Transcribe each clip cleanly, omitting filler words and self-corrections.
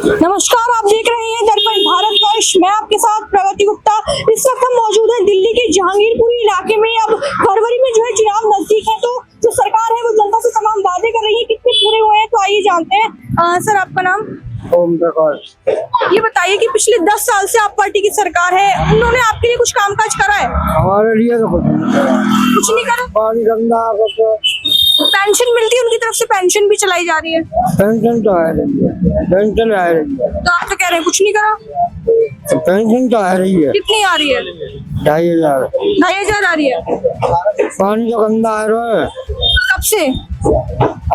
नमस्कार, आप देख रहे हैं दर्पण भारतवर्ष। मैं आपके साथ प्रगति गुप्ता। इस वक्त हम मौजूद हैं दिल्ली के जहांगीरपुरी इलाके में। अब फरवरी में जो है चुनाव नजदीक है, तो जो सरकार है वो जनता से तमाम वादे कर रही है। कितने पूरे हुए हैं, तो आइए जानते हैं। सर, आपका नाम? ओम प्रकाश। ये बताइए कि पिछले 10 साल से आप पार्टी की सरकार है, उन्होंने आपके लिए कुछ कामकाज करा है? हमारे लिए तो कुछ नहीं करा। पानी गंदा पेंशन मिलती है उनकी तरफ से, पेंशन भी चलाई जा रही है। पेंशन तो आ रही है, पेंशन आ रही है। तो आप तो कह रहे हैं कुछ नहीं करा। पेंशन तो आ रही है। कितनी आ रही है? 2500। 2500 आ रही है। पानी तो गंदा आ रहा है। कब से?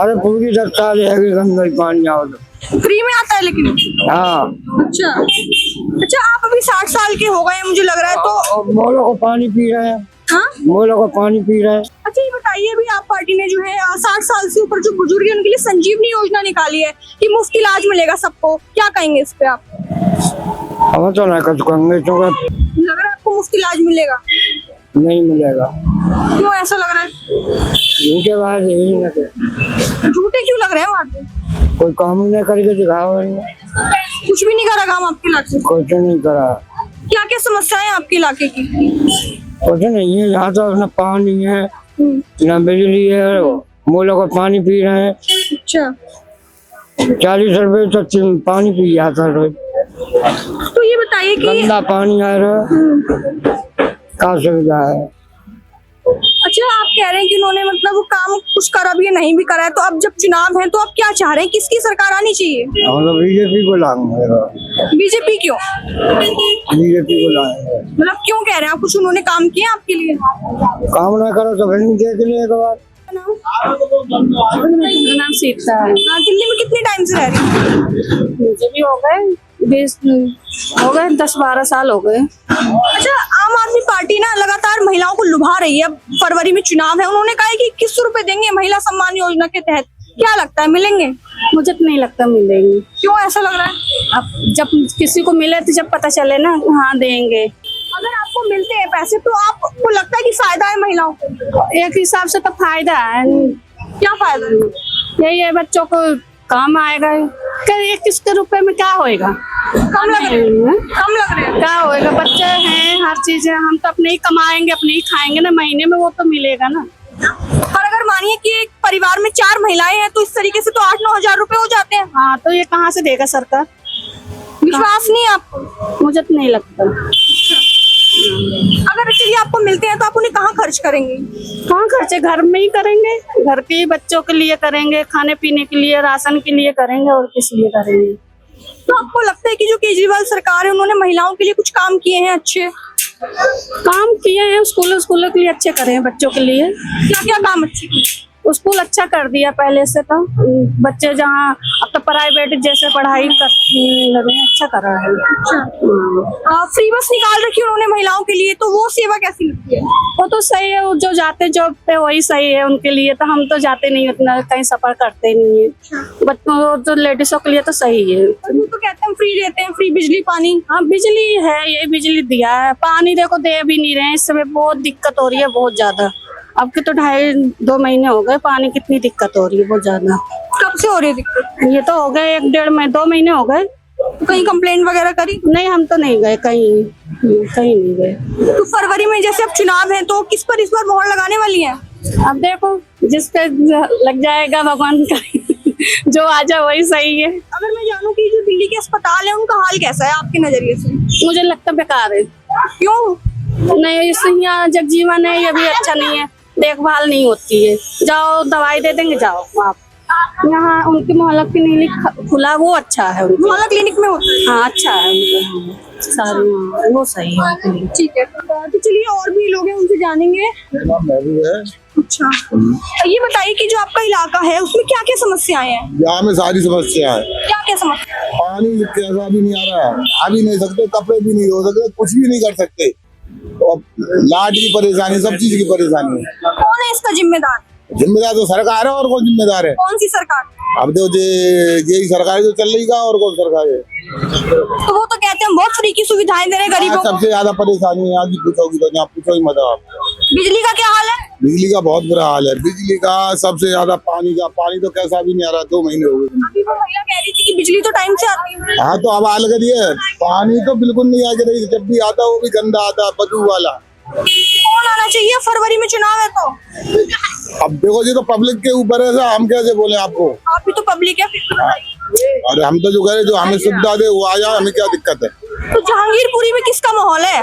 अरे पूरी 10 साल है कि गंदा ही पानी आओ तो फ्री में आता है लेकिन। हाँ। अच्छा, आप अभी 60 साल के हो गए हैं मुझे लग रहा है, तो मोलों को पानी पी रहे हैं। हाँ, मोलों को पानी पी रहे हैं। अच्छा, ये बताइए, अभी आप पार्टी ने जो है 60 साल से ऊपर जो बुजुर्ग है उनके लिए संजीवनी योजना निकाली है कि मुफ्त इलाज मिलेगा सबको। क्या कहेंगे इस पे आप? हम तो नहीं कुछ कहेंगे, क्योंकि लग रहा है आपको मुफ्त इलाज मिलेगा? नहीं मिलेगा। क्यों ऐसा लग रहा है? इनके बाद यही न झूठे क्यों लग रहे हैं वहाँ पे? कोई काम नहीं करके दिखाओ। कुछ भी नहीं करा काम आपके इलाके? कुछ नहीं करा। क्या क्या समस्याएं हैं आपके इलाके की? कुछ नहीं है यहाँ तो, न पानी है न बिजली है। मोलों को पानी पी रहे हैं। अच्छा, 40 रुपए तक पानी पी जाता है। तो ये बताइए कि गंदा पानी आ रहा है, क्या सुविधा है? अच्छा, आप कह रहे हैं कि उन्होंने मतलब वो काम कुछ करा भी है, नहीं भी करा है, तो अब जब चुनाव है तो आप क्या चाह रहे हैं, किसकी सरकार आनी चाहिए? हम तो बीजेपी को लाएंगे। बीजेपी क्यों? बीजेपी को लाएंगे। मतलब क्यों कह रहे हैं आप? कुछ उन्होंने काम किया आपके लिए? काम ना करो तो फिर नहीं देख लिए एक बार। मेरा नाम सीता है। हाँ, दिल्ली में कितने टाइम से रह रही हैं? मुझे भी हो गए 10-12 साल हो गए। अच्छा, आम आदमी पार्टी ना लगातार महिलाओं को लुभा रही है। अब फरवरी में चुनाव है, उन्होंने कहा है कि 2100 रुपए देंगे महिला सम्मान योजना के तहत। क्या लगता है, मिलेंगे? मुझे तो नहीं लगता मिलेंगे। क्यों ऐसा लग रहा है? अब जब किसी को मिले तो जब पता चले ना, हाँ देंगे। अगर आपको मिलते हैं पैसे तो आपको लगता है कि फायदा है महिलाओं को? एक हिसाब से तो फायदा है। क्या फायदा है? यही है, बच्चों को काम आएगा। 21 रुपए में क्या होएगा? कम लग रहे हैं? कम लग रहे हैं? क्या होएगा? बच्चे हैं, हर चीज है। हम तो अपने ही कमाएंगे, अपने ही खाएंगे ना, महीने में वो तो मिलेगा ना। पर अगर मानिए कि एक परिवार में 4 महिलाएं हैं तो इस तरीके से तो 8-9 हजार रुपए हो जाते हैं। हाँ, तो ये कहाँ से देगा सरकार? विश्वास नहीं है आपको? मुझे तो नहीं लगता। अगर चलिए आपको मिलते हैं तो आप उन्हें कहाँ खर्च करेंगे? कहाँ खर्चे? घर में ही करेंगे, घर के बच्चों के लिए करेंगे, खाने पीने के लिए, राशन के लिए करेंगे, और किस लिए करेंगे? तो आपको लगता है कि जो केजरीवाल सरकार है उन्होंने महिलाओं के लिए कुछ काम किए हैं अच्छे? काम किए हैं, स्कूलों के लिए अच्छे करे हैं, बच्चों के लिए। क्या क्या काम अच्छे किए? स्कूल अच्छा कर दिया पहले से, तो बच्चे जहाँ अब तो प्राइवेट जैसे पढ़ाई करने लगे हैं, अच्छा कर रहा है। फ्री बस निकाल रखी उन्होंने महिलाओं के लिए, तो वो सेवा कैसी लगती है? वो तो सही है, वो जो जाते जॉब पे वही सही है उनके लिए। तो हम तो जाते नहीं, उतना कहीं सफर करते नहीं है। बच्चों तो लेडीजों के लिए तो सही है। वो तो कहते हैं फ्री देते हैं, फ्री बिजली पानी। हाँ, बिजली है, ये बिजली दिया है। पानी देखो दे भी नहीं रहे हैं, इस समय बहुत दिक्कत हो रही है, बहुत ज्यादा। अब के तो 2.5 महीने हो गए, पानी कितनी दिक्कत हो रही है, बहुत ज्यादा। कब से हो रही है दिक्कत? ये तो हो गए 1-1.5-2 महीने हो गए। तो कहीं कंप्लेंट वगैरह करी? नहीं, हम तो नहीं गए कहीं नहीं गए। तो फरवरी में जैसे अब चुनाव है तो किस पर इस बार मोहर लगाने वाली है? अब देखो, जिस पे लग जाएगा भगवान का जो आ जाए वही सही है। अगर मैं जानूं कि जो दिल्ली के अस्पताल है उनका हाल कैसा है आपके नजरिए से? मुझे लगता बेकार है। क्यों? नहीं, इससे यहाँ जगजीवन है, ये भी अच्छा नहीं है, देखभाल नहीं होती है। जाओ दवाई दे देंगे, जाओ आप। यहाँ उनके मोहल्ला क्लिनिक खुला, वो अच्छा है। मोहल्ला क्लिनिक में होता है? हाँ, अच्छा है उनका सारी, वो सही है। ठीक है, तो चलिए और भी लोग हैं, उनसे जानेंगे। अच्छा, ये बताइए कि जो आपका इलाका है उसमें क्या क्या समस्याएं हैं? यहाँ में सारी समस्या है। क्या क्या समस्या? पानी कैसा भी नहीं आ रहा है, आ भी नहीं सकते, कपड़े भी नहीं धो सकते, कुछ भी नहीं कर सकते। और लाइट की परेशानी, सब चीज की परेशानी है। कौन है इसका जिम्मेदार? जिम्मेदार तो सरकार है, और कौन जिम्मेदार है? कौन सी सरकार? अब तो यही सरकार जो चल रही का, और कौन सरकार है? तो वो तो कहते हैं बहुत फ्री की सुविधाएं दे रहे हैं गरीबों को। सबसे ज्यादा परेशानी है, आज पूछोगी तो यहाँ पूछो ही मत आप। बिजली का क्या हाल है? बिजली का बहुत बुरा हाल है। बिजली का सबसे ज्यादा पानी का, पानी तो कैसा भी नहीं आ रहा, 2 महीने हो गए। अभी वो महिला कह रही थी कि बिजली तो टाइम से आती है। हाँ तो अब हाल करिए, पानी तो बिल्कुल नहीं आ रही, जब भी आता है वो भी गंदा आता है, बदबू वाला। कौन आना चाहिए? फरवरी में चुनाव है तो अब देखो जी, तो पब्लिक के ऊपर है, हम कैसे बोले आपको। आप भी तो पब्लिक है, फिर भी बताइए। अरे हम तो जो करे, जो हमें सुविधा दे वो आ जाए, हमें क्या दिक्कत है। तो जहांगीरपुरी में किसका माहौल है?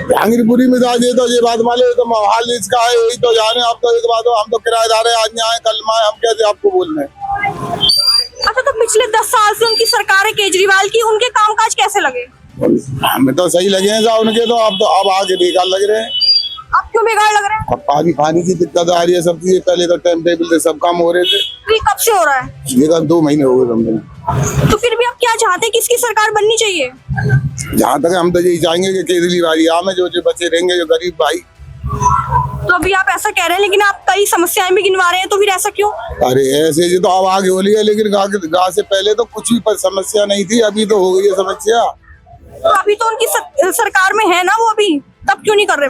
जहांगीरपुरी में ये बात माले तो माहौल इसका है, यही तो जाने। आप तो एक बात हो, हम तो किराएदार है, आज आए कल माए, हम कैसे आपको बोल रहे हैं। अच्छा, तो पिछले 10 साल से उनकी सरकार है केजरीवाल की, उनके कामकाज कैसे लगे? हमें तो सही लगे हैं साहब उनके, तो अब आगे बेकार लग रहे हैं। आप क्यों बेकार लग रहे हैं? अब पानी की दिक्कत आ रही है सब चीजें, पहले तो टाइम टेबल से सब काम हो रहे थे, तो ये कब से हो रहा है? ये 2 महीने हो गए समझे। तो फिर भी आप क्या चाहते हैं, किसकी सरकार बननी चाहिए? जहाँ तक हम तो यही चाहेंगे कि केजरीवाल आए, जो बच्चे रहेंगे, जो गरीब भाई। तो अभी आप ऐसा कह रहे हैं, लेकिन आप कई समस्याएं भी गिनवा रहे हैं, तो फिर ऐसा क्यों? अरे ऐसे जी तो अब आगे हो रही है, लेकिन गाँव से पहले तो कुछ भी समस्या नहीं थी, अभी तो हो गई है समस्या। तो अभी तो उनकी सरकार में है ना वो, अभी तब क्यों नहीं कर रहे?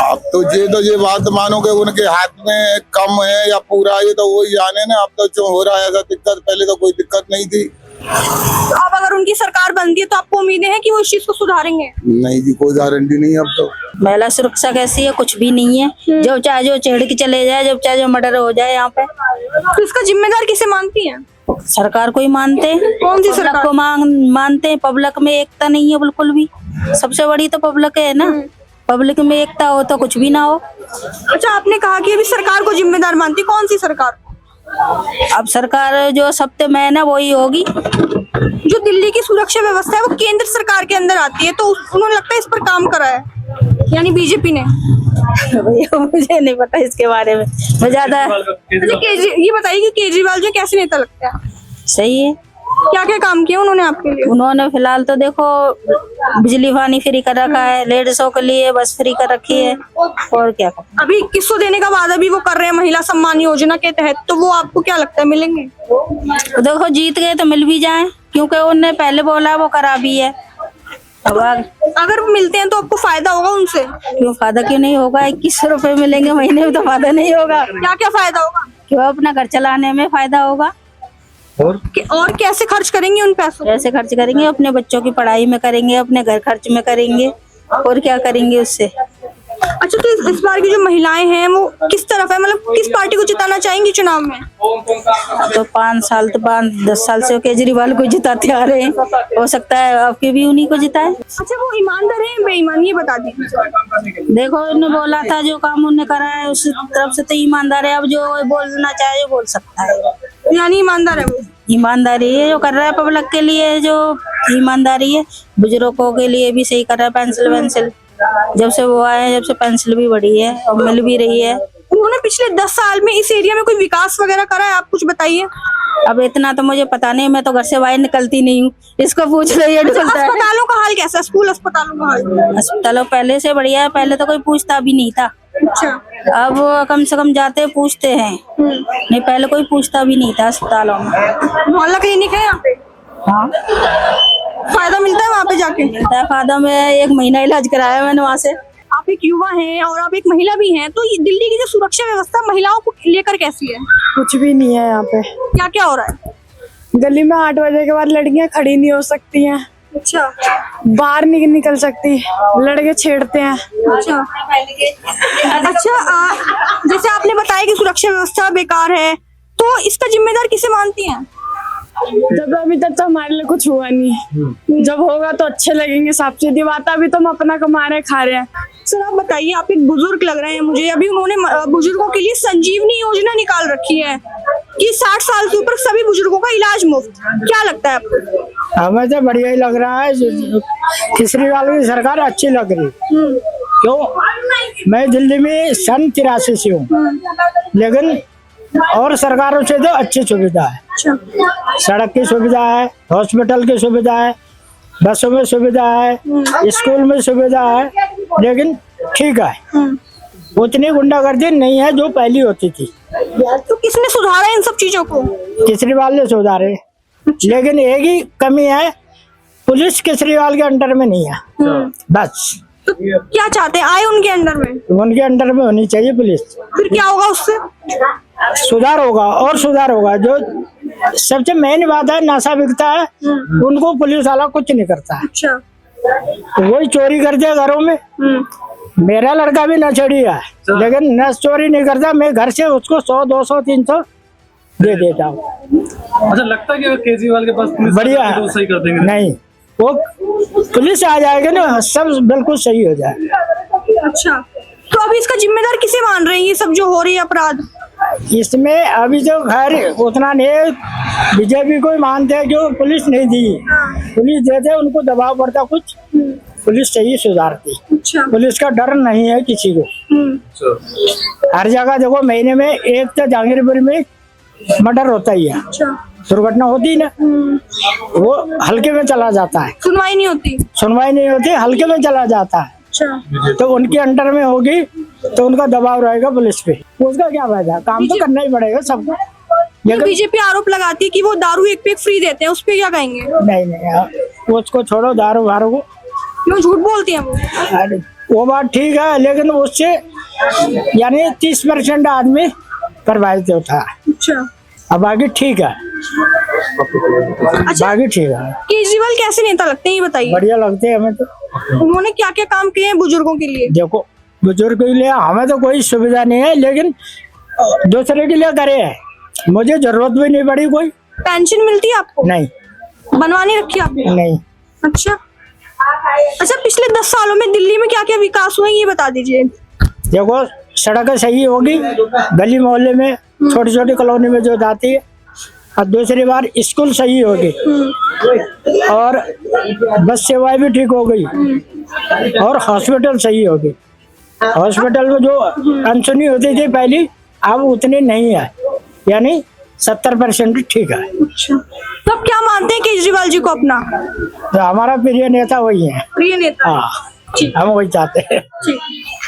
अब तो ये बात मानो कि उनके हाथ में कम है या पूरा, ये तो वही जाने ना। अब तो जो हो रहा है ऐसा दिक्कत, पहले तो कोई दिक्कत नहीं थी। तो अब अगर उनकी सरकार बनती है तो आपको उम्मीदें हैं कि वो इस चीज को सुधारेंगे? नहीं जी, कोई गारंटी नहीं है अब तो। महिला सुरक्षा कैसी है? कुछ भी नहीं है। जब चाहे जो चढ़ के चले जाए, जब चाहे जो मर्डर हो जाए यहाँ पे। तो इसका जिम्मेदार किसे मानती हैं? सरकार को ही मानते हैं। कौन सी पब्लिक सरकार? को मानते हैं। पब्लिक में एकता नहीं है बिल्कुल भी। सबसे बड़ी तो पब्लिक है ना। पब्लिक में एकता हो तो कुछ भी ना हो। अच्छा, आपने कहा कि अभी सरकार को जिम्मेदार मानती, कौन सी सरकार? अब सरकार जो सबसे मेन है वही होगी। जो दिल्ली की सुरक्षा व्यवस्था है वो केंद्र सरकार के अंदर आती है, तो उन्होंने लगता है इस पर काम करा है, यानी बीजेपी ने। भैया मुझे नहीं पता इसके बारे में, मैं ज्यादा। ये बताइए कि केजरीवाल जो कैसे नेता लगता है? सही है। क्या क्या काम किया उन्होंने आपके लिए? उन्होंने फिलहाल तो देखो बिजली पानी फ्री कर रखा है, लेडीजों के लिए बस फ्री कर रखी है, और क्या कर। अभी 2100 देने का वादा भी वो कर रहे हैं महिला सम्मान योजना के तहत, तो वो आपको क्या लगता है मिलेंगे? देखो जीत गए तो मिल भी जाए, क्योंकि उन्होंने पहले बोला वो करा भी है। अब अगर वो मिलते हैं तो आपको फायदा होगा उनसे? क्यों फायदा क्यों नहीं होगा? 2100 रुपए मिलेंगे महीने में, तो फायदा नहीं होगा? क्या क्या फायदा होगा? क्यों अपना घर चलाने में फायदा होगा। और कैसे खर्च करेंगे उन पैसों? कैसे खर्च करेंगे? अपने बच्चों की पढ़ाई में करेंगे, अपने घर खर्च में करेंगे, और क्या करेंगे उससे। अच्छा, तो इस बार की जो महिलाएं हैं वो किस तरफ है, मतलब किस पार्टी को जिताना चाहेंगी चुनाव में? तो 5 साल तो 10 साल से केजरीवाल को जिताते आ रहे हैं, हो सकता है आपके भी उन्हीं को जिताए। अच्छा, वो ईमानदार है बेईमान, ये बता दीजिए। देखो उन्होंने बोला था, जो काम उन्होंने करा है उस तरफ से तो ईमानदार है। अब जो बोलना चाहे बोल सकता है, यानी ईमानदार है वो। ईमानदारी है जो कर रहा है पब्लिक के लिए, जो ईमानदारी है। बुजुर्गों के लिए भी सही कर रहा है। पेंसिल जब से वो आए हैं, जब से पेंसिल भी बढ़ी है और मिल भी रही है। उन्होंने पिछले 10 साल में इस एरिया में कोई विकास वगैरह करा है? आप कुछ बताइए। अब इतना तो मुझे पता नहीं, मैं तो घर से बाहर निकलती नहीं हूँ। इसको पूछ रही है। अस्पतालों का हाल कैसा है? स्कूल अस्पतालों का हाल? अस्पतालों पहले से बढ़िया है, पहले तो कोई पूछता भी नहीं था। अच्छा, अब वो कम से कम जाते पूछते हैं, नहीं पहले कोई पूछता भी नहीं था अस्पतालों में। मोहल्ला क्लिनिक है यहाँ पे? हाँ, फायदा मिलता है वहाँ पे जाके? फायदा में 1 महीना इलाज कराया मैंने वहाँ से। आप एक युवा हैं और आप एक महिला भी हैं, तो ये दिल्ली की जो सुरक्षा व्यवस्था महिलाओं को लेकर कैसी है? कुछ भी नहीं है यहाँ पे। क्या क्या हो रहा है? गली में 8 बजे के बाद लड़कियां खड़ी नहीं हो सकती हैं, अच्छा, बाहर नहीं निकल सकती, लड़के छेड़ते हैं। अच्छा, जैसे आपने बताया कि सुरक्षा व्यवस्था बेकार है, तो इसका जिम्मेदार किसे मानती हैं? जब अभी तक तो हमारे लिए कुछ हुआ नहीं, जब होगा तो अच्छे लगेंगे। साफ सीधी बात है, अभी तो हम अपना कमा रहे खा रहे हैं। सर आप बताइए, आप एक बुजुर्ग लग रहे हैं मुझे। अभी उन्होंने बुजुर्गों के लिए संजीवनी योजना निकाल रखी है कि 60 साल से ऊपर सभी बुजुर्गों का इलाज मुफ्त। क्या लगता है आपको? हमें तो बढ़िया ही लग रहा है। केजरीवाल की सरकार अच्छी लग रही। क्यों? मैं दिल्ली में सन 83 से हूँ, लेकिन और सरकारों से तो अच्छी सुविधा है। सड़क की सुविधा है, हॉस्पिटल की सुविधा है, बसों में सुविधा है, स्कूल में सुविधा है, लेकिन ठीक है, उतनी गुंडागर्दी नहीं है जो पहली होती थी। तो किसने सुधारा इन सब चीजों को? केजरीवाल ने सुधारे, लेकिन एक ही कमी है, पुलिस केजरीवाल के अंडर में नहीं है। बस तो क्या चाहते हैं, आए उनके अंडर में? उनके अंडर में होनी चाहिए पुलिस। फिर क्या होगा उससे? सुधार होगा और सुधार होगा। जो सबसे मेन बात है, नशा बिकता है, उनको पुलिस वाला कुछ नहीं करता है। अच्छा। वही चोरी करते हैं घरों में। मेरा लड़का भी नशेड़ी है, लेकिन नश चोरी नहीं करता। मैं घर से उसको 100, 200, 300 दे देता हूँ। अच्छा, लगता है कि अगर केजरीवाल के पास पुलिस बढ़िया तो सही कर देंगे? नहीं, वो पुलिस आ जाएगा ना, सब बिल्कुल सही हो जाएगा। अच्छा, तो अभी इसका जिम्मेदार किसे मान रहे हैं, ये सब जो हो रही है अपराध? इसमें अभी तो खैर उतना नहीं, बीजेपी को ही मानते हैं, जो पुलिस नहीं दी। पुलिस देते, उनको दबाव पड़ता कुछ, पुलिस सही सुधारती। अच्छा। पुलिस का डर नहीं है किसी को। हर जगह देखो, महीने में एक तो जहांगीरपुर में मर्डर होता ही है। अच्छा। दुर्घटना होती ना, वो हल्के में चला जाता है, सुनवाई नहीं होती। सुनवाई नहीं होती, हल्के में चला जाता है। अच्छा। तो उनके अंडर में होगी तो उनका दबाव रहेगा पुलिस पे। उसका क्या फायदा, काम तो करना ही पड़ेगा सबको। लेकिन बीजेपी आरोप लगाती है कि वो दारू एक पे एक फ्री देते हैं, उस पे क्या कहेंगे? नहीं, उसको छोड़ो, दारू वारू को। क्यों झूठ बोलती हैं वो? अरे, वो बात ठीक है, लेकिन उससे यानी 30% आदमी प्रभावित होता है। अच्छा। अब बाकी ठीक है, अच्छा, बाकी ठीक है, केजरीवाल कैसे नेता लगते हैं ये बताइए? बढ़िया लगते हैं हमें तो। उन्होंने क्या क्या काम किए हैं बुजुर्गों के लिए? देखो, बुजुर्ग के लिए हमें तो कोई सुविधा नहीं है, लेकिन दूसरे के लिए करे है। मुझे जरूरत भी नहीं पड़ी कोई। पेंशन मिलती है आपको? नहीं, बनवानी रखी है आपने? नहीं। अच्छा। अच्छा, पिछले 10 सालों में दिल्ली में क्या क्या विकास हुआ है ये बता दीजिए। देखो, सड़कें सही होगी, गली मोहल्ले में, छोटी छोटी कॉलोनी में जो जाती है। और दूसरी बार स्कूल सही होगी, और बस सेवाएं भी ठीक हो गई, और हॉस्पिटल सही होगी। हॉस्पिटल में जो अनसुनी होती थी पहली, अब उतनी नहीं है, यानी 70% ठीक है। अच्छा, तो आप क्या मानते हैं केजरीवाल जी को अपना? तो हमारा प्रिय नेता वही है। प्रिय नेता? हाँ, हम वही चाहते हैं। ठीक।